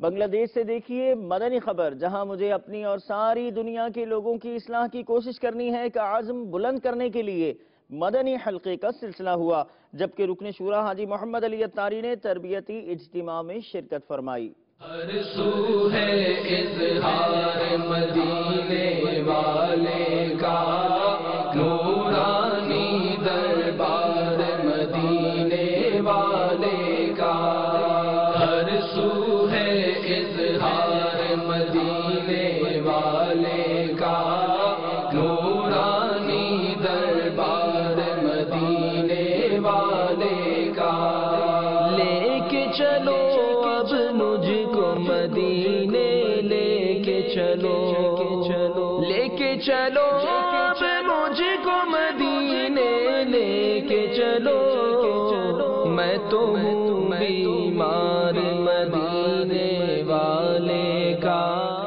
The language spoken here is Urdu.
بنگلہ دیش سے دیکھیے مدنی خبر، جہاں مجھے اپنی اور ساری دنیا کے لوگوں کی اصلاح کی کوشش کرنی ہے کا عزم بلند کرنے کے لیے مدنی حلقے کا سلسلہ ہوا، جبکہ رکن شورا حاجی محمد علی اتاری نے تربیتی اجتماع میں شرکت فرمائی۔ ہر سو ہے اظہار مدینے والے کا، نورانی دربار مدینے والے کا، ہر سو ہے اظہار مدینے والے کا، نورانی دربار مدینے والے کا، لے کے چلو اب مجھ کو مدینے، لے کے چلو لے کے چلو اب مجھ کو مدینے، لے کے چلو میں تو ہوں بیمار مدینے والے کا۔